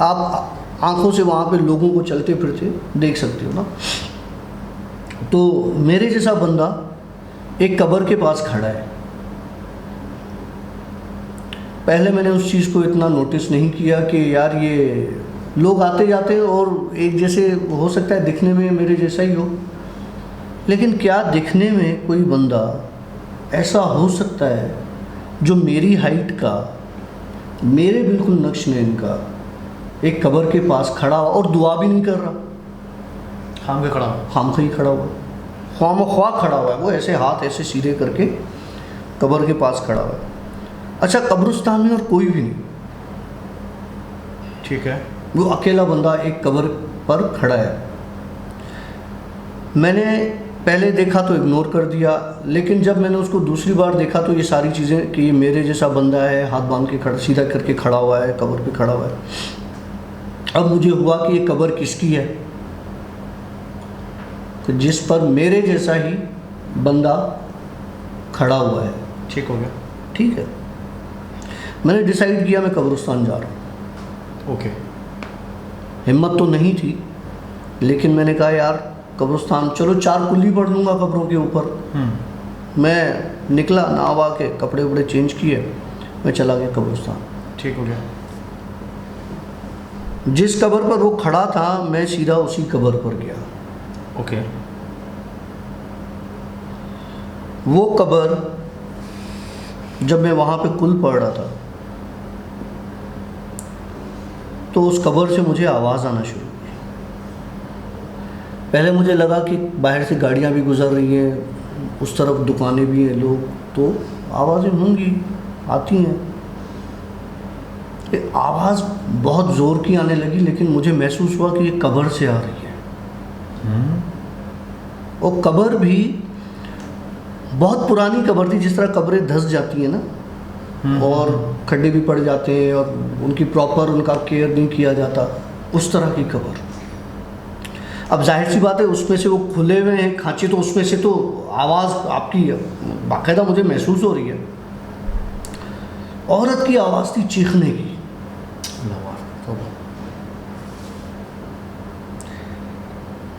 आप आंखों से वहाँ पे लोगों को चलते फिरते देख सकते हो ना। तो मेरे जैसा बंदा एक कब्र के पास खड़ा है। पहले मैंने उस चीज़ को इतना नोटिस नहीं किया कि यार ये लोग आते जाते और एक जैसे, हो सकता है दिखने में मेरे जैसा ही हो, लेकिन क्या दिखने में कोई बंदा ऐसा हो सकता है जो मेरी हाइट का, मेरे बिल्कुल नक्श नैन का, एक कब्र के पास खड़ा हुआ और दुआ भी नहीं कर रहा, खाम ही खड़ा हुआ, ख्वामख्वा खड़ा हुआ है, वो ऐसे हाथ ऐसे सीधे करके कब्र के पास खड़ा हुआ है। अच्छा, कब्रिस्तान में और कोई भी नहीं, ठीक है, वो अकेला बंदा एक कब्र पर खड़ा है। मैंने पहले देखा तो इग्नोर कर दिया, लेकिन जब मैंने उसको दूसरी बार देखा तो ये सारी चीज़ें कि ये मेरे जैसा बंदा है, हाथ बांध के खड़ा, सीधा करके खड़ा हुआ है, कब्र पे खड़ा हुआ है। अब मुझे हुआ कि ये कब्र किसकी है, तो जिस पर मेरे जैसा ही बंदा खड़ा हुआ है। ठीक हो गया, ठीक है, मैंने डिसाइड किया मैं कब्रिस्तान जा रहा हूँ। ओके। हिम्मत तो नहीं थी, लेकिन मैंने कहा यार कब्रिस्तान, चलो 4 कुल्ली पढ़ लूँगा कब्रों के ऊपर। मैं निकला, नहा के कपड़े वपड़े चेंज किए, मैं चला गया कब्रिस्तान। ठीक हो गया। जिस कब्र पर वो खड़ा था मैं सीधा उसी कब्र पर गया। ओके। वो कब्र, जब मैं वहाँ पे कुल पढ़ रहा था तो उस कब्र से मुझे आवाज़ आना शुरू हुई। पहले मुझे लगा कि बाहर से गाड़ियाँ भी गुजर रही हैं, उस तरफ दुकानें भी हैं, लोग, तो आवाज़ें होंगी, आती हैं। ये आवाज़ बहुत ज़ोर की आने लगी, लेकिन मुझे महसूस हुआ कि ये कब्र से आ रही है। और कब्र भी बहुत पुरानी कब्र थी, जिस तरह कब्रें धंस जाती हैं ना, और खड्डे भी पड़ जाते हैं और उनकी प्रॉपर उनका केयर नहीं किया जाता, उस तरह की कब्र। अब जाहिर सी बात है उसमें से वो खुले हुए हैं खांचे, तो उसमें से तो आवाज़ आपकी बाकायदा मुझे महसूस हो रही है। औरत की आवाज़ थी चीखने की,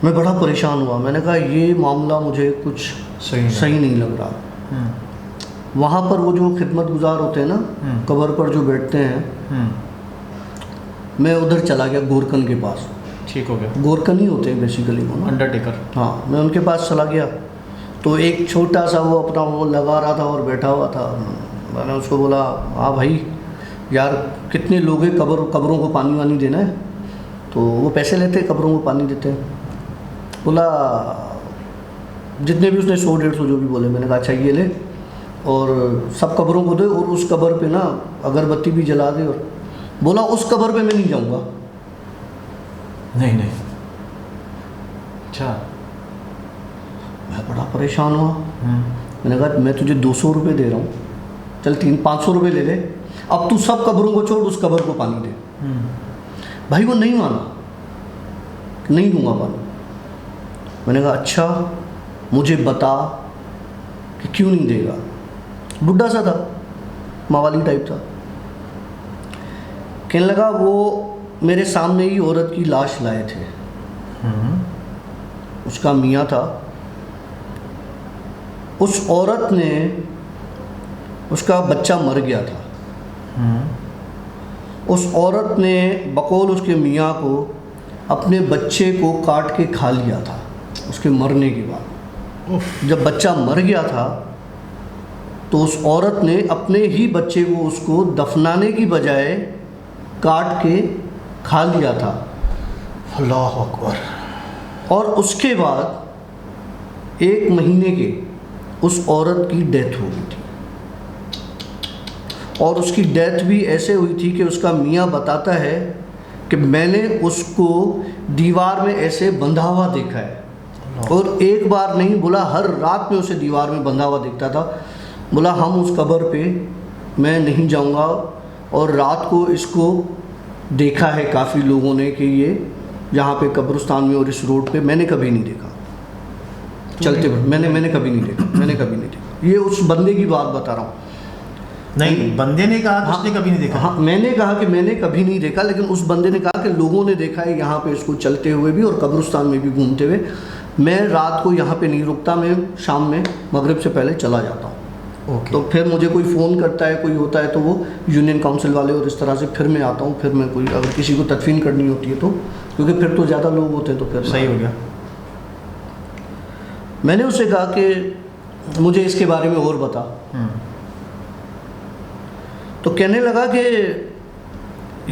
मैं बड़ा परेशान हुआ। मैंने कहा ये मामला मुझे कुछ सही नहीं लग रहा। वहाँ पर वो जो खिदमत गुजार होते हैं ना, कबर पर जो बैठते हैं, मैं उधर चला गया गोरकन के पास। ठीक हो गया। गोरकन ही होते हैं बेसिकली वो ना, अंडरटेकर। हाँ, मैं उनके पास चला गया तो एक छोटा सा वो अपना वो लगा रहा था और बैठा हुआ था। मैंने उसको बोला, हाँ भाई यार कितने लोग हैं, कब्रों को पानी वानी देना है? तो वो पैसे लेते हैं, कब्रों को पानी देते हैं। बोला जितने भी उसने 100-150 जो भी बोले। मैंने कहा अच्छा ये ले और सब कब्रों को दे और उस कब्र पे ना अगरबत्ती भी जला दे। और बोला उस कब्र पे मैं नहीं जाऊँगा। नहीं। अच्छा। मैं बड़ा परेशान हुआ। मैंने कहा मैं तुझे 200 रुपये दे रहा हूँ, चल 500 रुपये ले ले, अब तू सब कब्रों को छोड़, उस कब्र को पानी दे। भाई वो नहीं माना, नहीं दूंगा पानी। मैंने कहा अच्छा मुझे बता कि क्यों नहीं देगा। बुढ़ा सा था, मावाली टाइप था। कहने लगा वो मेरे सामने ही औरत की लाश लाए थे। उसका मियाँ था। उस औरत ने, उसका बच्चा मर गया था। उस औरत ने बकौल उसके मियाँ को अपने बच्चे को काट के खा लिया था उसके मरने के बाद। जब बच्चा मर गया था तो उस औरत ने अपने ही बच्चे को उसको दफनाने की बजाय काट के खा लिया था। अल्लाह अकबर। और उसके बाद 1 महीने के उस औरत की डेथ हो गई थी। और उसकी डेथ भी ऐसे हुई थी कि उसका मियाँ बताता है कि मैंने उसको दीवार में ऐसे बंधा हुआ देखा है। और एक बार नहीं, बोला हर रात में उसे दीवार में बंधा हुआ दिखता था। बोला हम उस कब्र पे मैं नहीं जाऊंगा। और रात को इसको देखा है काफ़ी लोगों ने कि ये यहाँ पे कब्रिस्तान में और इस रोड पे मैंने कभी नहीं देखा चलते हुए। मैंने कभी नहीं देखा। ये उस बंदे की बात बता रहा हूँ। नहीं, बंदे ने कहा कि उसने कभी नहीं देखा। हाँ, मैंने कहा कि मैंने कभी नहीं देखा, लेकिन उस बंदे ने कहा कि लोगों ने देखा है यहाँ पे इसको चलते हुए भी और कब्रिस्तान में भी घूमते हुए। मैं रात को यहाँ पे नहीं रुकता, मैं शाम में मगरिब से पहले चला जाता हूँ। तो फिर मुझे कोई फ़ोन करता है, कोई होता है तो वो यूनियन काउंसिल वाले और इस तरह से फिर मैं आता हूँ। फिर मैं कोई अगर किसी को तदफीन करनी होती है तो, क्योंकि फिर तो ज़्यादा लोग होते हैं तो फिर सही हो गया। मैंने उससे कहा कि मुझे इसके बारे में और बता। तो कहने लगा कि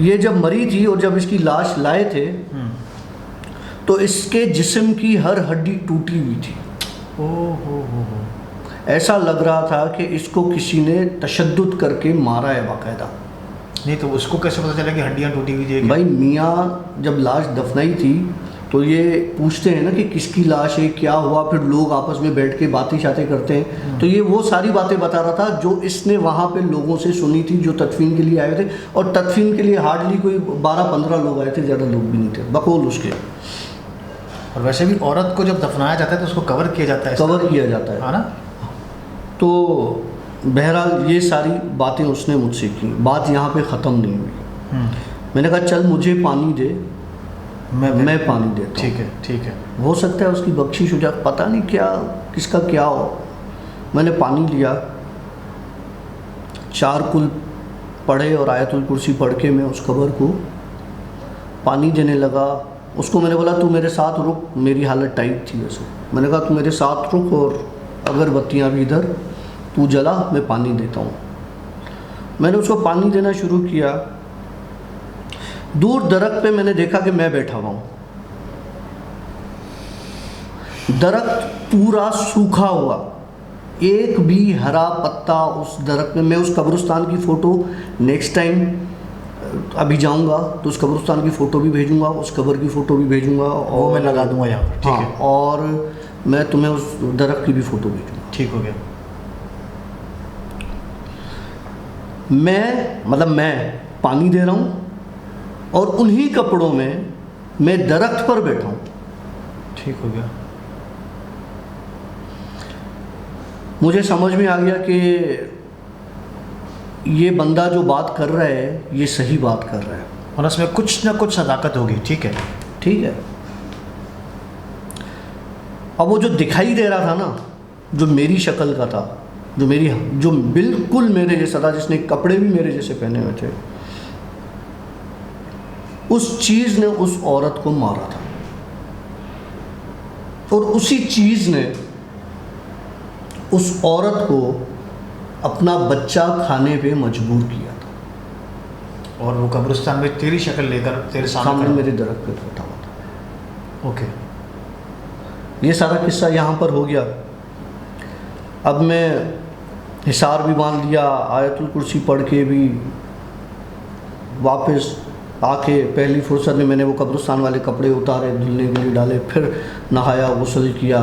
ये जब मरी थी और जब इसकी लाश लाए थे तो इसके जिस्म की हर हड्डी टूटी हुई थी। ऐसा लग रहा था कि इसको किसी ने तशद्दुद करके मारा है बाकायदा। नहीं तो उसको कैसे पता चला कि हड्डियाँ टूटी हुई है? भाई मियाँ जब लाश दफनाई थी तो ये पूछते हैं ना कि किसकी लाश है, क्या हुआ, फिर लोग आपस में बैठ के बातें शातें करते हैं। तो ये वो सारी बातें बता रहा था जो इसने वहाँ पे लोगों से सुनी थी जो तदफीन के लिए आए थे। और तदफीन के लिए हार्डली कोई 12-15 लोग आए थे, ज़्यादा लोग भी नहीं थे बकौल उसके। और वैसे भी औरत को जब दफनाया जाता है तो उसको कवर किया जाता है, कवर किया जाता है ना। तो बहरहाल ये सारी बातें उसने मुझसे की। बात यहाँ पे ख़त्म नहीं हुई। मैंने कहा चल मुझे पानी दे, मैं पानी देता हूँ। ठीक है। हो सकता है उसकी बख्शिश हो जाए, पता नहीं क्या किसका क्या हो। मैंने पानी लिया, 4 कुल पढ़े और आयतुल कुर्सी पढ़ के मैं उस कब्र को पानी देने लगा। उसको मैंने बोला तू मेरे साथ रुक, मेरी हालत टाइट थी वैसे। मैंने कहा तू मेरे साथ रुक और अगरबत्तियाँ भी इधर तू जला, मैं पानी देता हूँ। मैंने उसको पानी देना शुरू किया। दूर दरख्त पे मैंने देखा कि मैं बैठा हुआ हूँ। दरख्त पूरा सूखा हुआ, एक भी हरा पत्ता उस दरख्त में। मैं उस कब्रिस्तान की फ़ोटो नेक्स्ट टाइम अभी जाऊंगा तो उस कब्रिस्तान की फ़ोटो भी भेजूंगा, उस कब्र की फ़ोटो भी भेजूंगा और वो मैं लगा दूंगा यहाँ पर। ठीक है। और मैं तुम्हें उस दरख्त की भी फ़ोटो भेजूंगा। ठीक हो गया। मैं पानी दे रहा हूँ और उन्हीं कपड़ों में मैं दरख्त पर बैठा हूँ। ठीक हो गया। मुझे समझ में आ गया कि ये बंदा जो बात कर रहा है ये सही बात कर रहा है और उसमें कुछ ना कुछ सदाकत होगी, ठीक है। ठीक है। अब वो जो दिखाई दे रहा था ना, जो मेरी शक्ल का था, जो बिल्कुल मेरे जैसा था, जिसने कपड़े भी मेरे जैसे पहने हुए थे, उस चीज़ ने उस औरत को मारा था और उसी चीज़ ने उस औरत को अपना बच्चा खाने पे मजबूर किया था। और वो कब्रिस्तान में तेरी शक्ल लेकर तेरे सामने सामने मेरे दरख्त पे बैठा हुआ था। ओके। ये सारा किस्सा यहाँ पर हो गया। अब मैं हिसार भी बांध लिया, आयतुल कुर्सी पढ़ के भी वापस आके पहली फुर्सत में मैंने वो कब्रिस्तान वाले कपड़े उतारे, धुलने के लिए डाले, फिर नहाया, गुस्ल किया।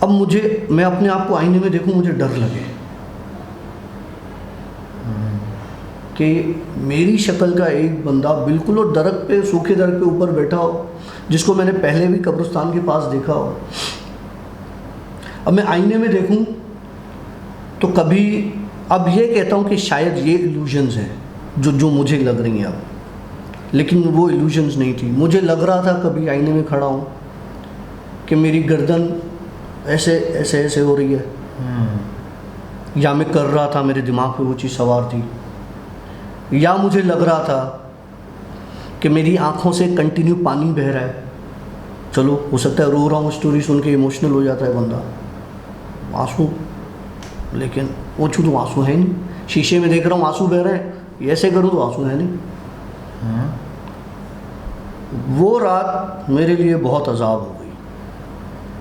अब मैं अपने आप को आईने में देखूं, मुझे डर लगे कि मेरी शक्ल का एक बंदा बिल्कुल और दरख्त पे, सूखे दरख्त पे ऊपर बैठा हो, जिसको मैंने पहले भी कब्रिस्तान के पास देखा हो। अब मैं आईने में देखूं तो कभी अब ये कहता हूँ कि शायद ये इल्यूजन्स हैं जो मुझे लग रही हैं अब, लेकिन वो इल्यूजन्स नहीं थी। मुझे लग रहा था कभी आईने में खड़ा हूँ कि मेरी गर्दन ऐसे ऐसे ऐसे हो रही है, या मैं कर रहा था, मेरे दिमाग पे वो चीज़ सवार थी, या मुझे लग रहा था कि मेरी आँखों से कंटिन्यू पानी बह रहा है। चलो हो सकता है रो रहा हूँ, स्टोरी सुन के इमोशनल हो जाता है बंदा, आंसू, लेकिन वो तो आंसू है नहीं। शीशे में देख रहा हूँ आंसू बह रहे हैं, ऐसे करूँ तो आंसू है नहीं। वो रात मेरे लिए बहुत अजाब हो गई।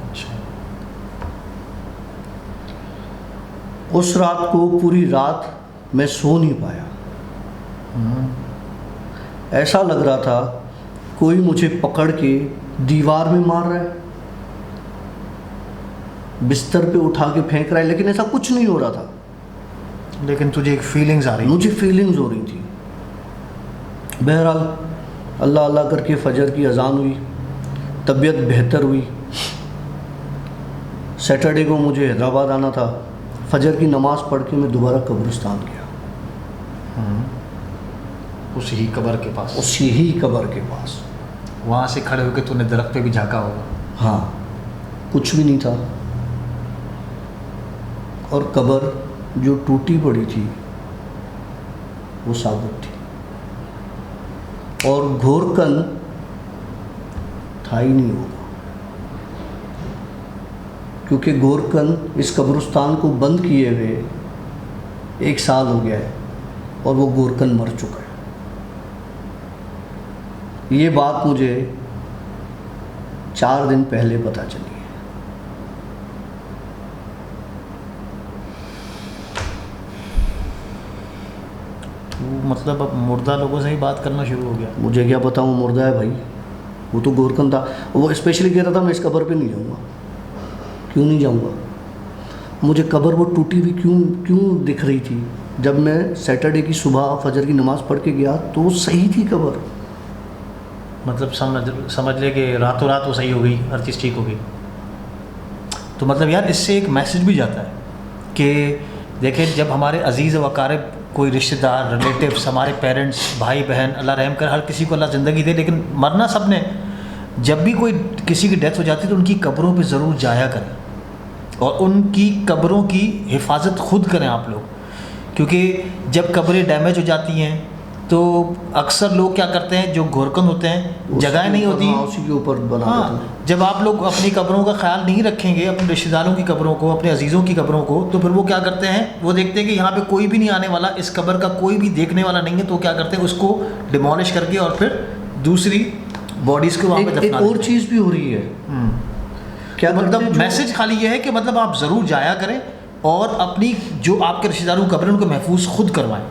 अच्छा। उस रात को पूरी रात मैं सो नहीं पाया। ऐसा लग रहा था कोई मुझे पकड़ के दीवार में मार रहा है, बिस्तर पे उठा के फेंक रहा है, लेकिन ऐसा कुछ नहीं हो रहा था। लेकिन तुझे एक फीलिंग्स आ रही, मुझे फीलिंग्स हो रही थी। बहरहाल अल्लाह अल्लाह करके फजर की अजान हुई, तबीयत बेहतर हुई। सैटरडे को मुझे हैदराबाद आना था। फजर की नमाज़ पढ़ के मैं दोबारा कब्रिस्तान गया, उसी ही कब्र के पास। उसी ही कब्र के पास। वहाँ से खड़े होकर तूने दरख्त पे भी झांका होगा। हाँ, कुछ भी नहीं था, और कब्र जो टूटी पड़ी थी वो साबुत थी, और घोरकन था ही नहीं होगा, क्योंकि गोरकन इस कब्रिस्तान को बंद किए हुए 1 साल हो गया है और वो गोरकन मर चुका है। ये बात मुझे 4 दिन पहले पता चली है। तू मतलब अब मुर्दा लोगों से ही बात करना शुरू हो गया। मुझे क्या पता वो मुर्दा है भाई, वो तो गोरकन था। वो स्पेशली कह रहा था मैं इस कब्र पे नहीं जाऊँगा। क्यों नहीं जाऊँगा? मुझे कब्र वो टूटी हुई क्यों दिख रही थी? जब मैं सैटरडे की सुबह फजर की नमाज़ पढ़ के गया तो वो सही थी कब्र। मतलब समझ ले कि रातों रात वो सही हो गई, हर चीज़ ठीक हो गई। तो मतलब यार इससे एक मैसेज भी जाता है कि देखें, जब हमारे अजीज़ व अकारिब, कोई रिश्तेदार, रिलेटिव्स, हमारे पेरेंट्स, भाई बहन, अल्लाह रहम कर, हर किसी को अल्लाह ज़िंदगी दे, लेकिन मरना सब ने। जब भी कोई किसी की डेथ हो जाती है तो उनकी कब्रों पे ज़रूर जाया करें और उनकी कब्रों की हिफाजत खुद करें आप लोग, क्योंकि जब कब्रें डैमेज हो जाती हैं तो अक्सर लोग क्या करते हैं, जो गोरकन होते हैं, जगह नहीं होती, उसी के ऊपर बना देते हैं। जब आप लोग अपनी कब्रों का ख्याल नहीं रखेंगे, अपने रिश्तेदारों की कब्रों को, अपने अजीज़ों की कब्रों को, तो फिर वो क्या करते हैं, वो देखते हैं कि यहाँ पे कोई भी नहीं आने वाला, इस कब्र का कोई भी देखने वाला नहीं है, तो क्या करते हैं, उसको डिमोलिश करके और फिर दूसरी बॉडीज़ को वहाँ पे दफना। एक और चीज़ भी हो रही है। क्या मतलब मैसेज खाली ये है कि मतलब आप ज़रूर जाया करें और अपनी जो आपके रिश्तेदारों की कब्रें उनको महफूज खुद करवाएं।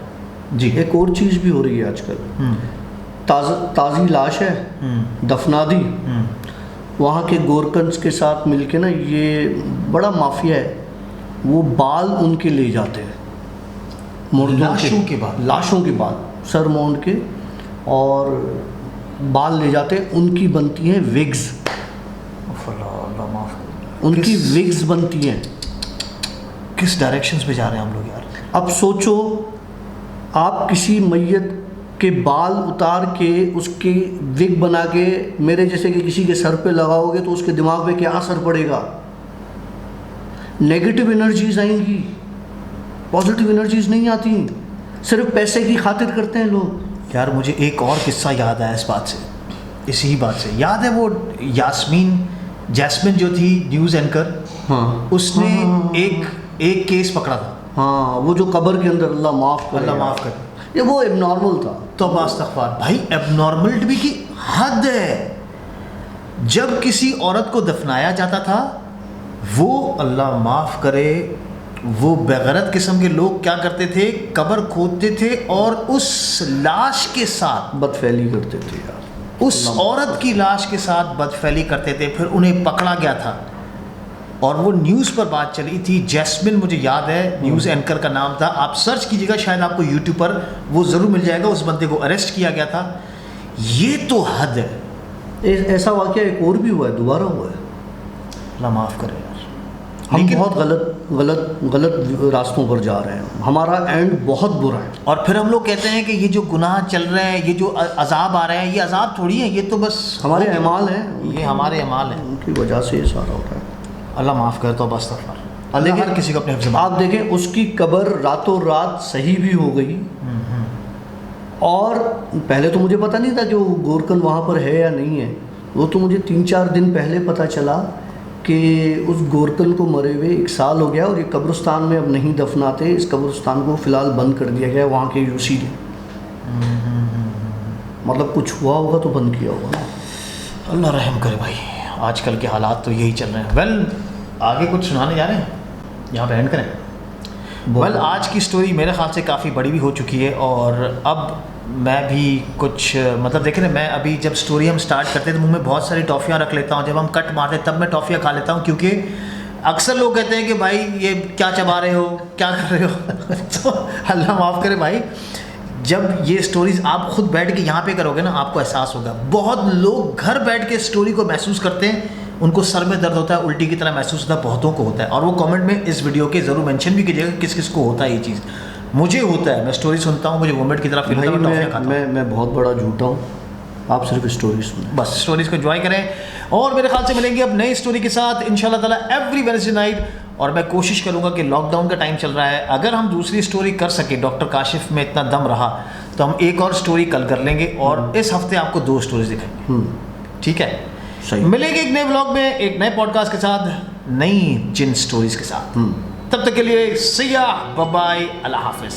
जी, एक और चीज़ भी हो रही है आजकल। ताज़ी लाश है, दफना दी, वहाँ के गोरकन्स के साथ मिलके ना, ये बड़ा माफिया है, वो बाल उनके ले जाते हैं, मुर्दों लाशों के बाल सर मोड़ के और बाल ले जाते हैं। उनकी बनती हैं विग्स, उनकी विग्स बनती हैं। किस डायरेक्शंस पे जा रहे हैं हम लोग यार। अब सोचो, आप किसी मैयत के बाल उतार के उसकी विग बना के मेरे जैसे कि किसी के सर पे लगाओगे तो उसके दिमाग पे क्या असर पड़ेगा? नेगेटिव एनर्जीज आएंगी, पॉजिटिव एनर्जीज नहीं आती। सिर्फ पैसे की खातिर करते हैं लोग। यार मुझे एक और किस्सा याद आया इस बात से, इसी बात से याद है, वो जैस्मिन जो थी न्यूज़ एंकर, हाँ, उसने हाँ, एक केस पकड़ा था। हाँ, वो जो कब्र के अंदर, अल्लाह माफ़ करे, ये वो एबनॉर्मल था। तो इस्तग़फ़ार भाई, एबनॉर्मलिटी की हद है। जब किसी औरत को दफनाया जाता था, वो अल्लाह माफ़ करे, वो बेगैरत किस्म के लोग क्या करते थे, कब्र खोदते थे और उस लाश के साथ बदफैली करते थे यार, उस औरत की लाश के साथ बदफैली करते थे। फिर उन्हें पकड़ा गया था और वो न्यूज़ पर बात चली थी। जैस्मिन मुझे याद है न्यूज़ एंकर का नाम था, आप सर्च कीजिएगा, शायद आपको यूट्यूब पर वो ज़रूर मिल जाएगा। उस बंदे को अरेस्ट किया गया था। ये तो हद है। ऐसा वाक़या एक और भी हुआ है, दोबारा हुआ है। अल्लाह माफ़ करे यार, हम बहुत गलत रास्तों पर जा रहे हैं, हमारा एंड बहुत बुरा है। और फिर हम लोग कहते हैं कि ये जो गुनाह चल रहे हैं, ये जो अजाब आ रहे हैं, ये अजाब थोड़ी है, ये तो बस हमारे अमाल हैं, ये हमारे अमाल हैं, उनकी वजह से ये सारा हो रहा है। अल्लाह माफ़ करे। तो बस लेकिन हर किसी को अपने हिफ्ज़ में। आप देखें, उसकी कब्र रातों रात सही भी हो गई। और पहले तो मुझे पता नहीं था कि वो गोरकन वहाँ पर है या नहीं है। वो तो मुझे 3-4 दिन पहले पता चला कि उस गोरकन को मरे हुए 1 साल हो गया और ये कब्रिस्तान में अब नहीं दफनाते। इस कब्रिस्तान को फ़िलहाल बंद कर दिया गया है वहाँ के यूसी ने। मतलब कुछ हुआ होगा तो बंद किया होगा। अल्लाह रहम करे भाई, आजकल के हालात तो यही चल रहे हैं। वेल, आगे कुछ सुनाने जा रहे हैं, यहाँ पे एंड करें। वेल, आज की स्टोरी मेरे ख्याल से काफ़ी बड़ी भी हो चुकी है और अब मैं भी कुछ मतलब देखें ना, मैं अभी जब स्टोरी हम स्टार्ट करते हैं तो मुंह में बहुत सारी टॉफ़ियाँ रख लेता हूँ। जब हम कट मारते हैं तब मैं टॉफ़ियाँ खा लेता हूँ, क्योंकि अक्सर लोग कहते हैं कि भाई ये क्या चबा रहे हो, क्या कर रहे हो। तो अल्लाह माफ़ करे भाई, जब ये स्टोरीज़ आप खुद बैठ के यहाँ पे करोगे ना, आपको एहसास होगा। बहुत लोग घर बैठ के स्टोरी को महसूस करते हैं, उनको सर में दर्द होता है, उल्टी की तरह महसूस होता है, बहुतों को होता है। और वो कमेंट में इस वीडियो के ज़रूर मेंशन भी कीजिएगा किस किस को होता है ये चीज़। मुझे होता है, मैं स्टोरी सुनता हूँ, मुझे वोमिट की तरह फील होता है। मैं बहुत बड़ा झूठा हूँ, आप सिर्फ स्टोरी सुनें, बस स्टोरीज़ को एंजॉय करें। और मेरे ख्याल से मिलेंगे अब नई स्टोरी के साथ इंशाल्लाह ताला एवरी वेडनेसडे नाइट। और मैं कोशिश करूँगा कि लॉकडाउन का टाइम चल रहा है, अगर हम दूसरी स्टोरी कर सके, डॉक्टर काशिफ में इतना दम रहा तो हम एक और स्टोरी कल कर लेंगे और इस हफ्ते आपको 2 स्टोरीज दिखाएंगे। ठीक है, सही। मिलेंगे एक नए व्लॉग में, एक नए पॉडकास्ट के साथ, नई जिन स्टोरीज के साथ। तब तक के लिए सी या, बाय बाय, अल्लाह हाफिज।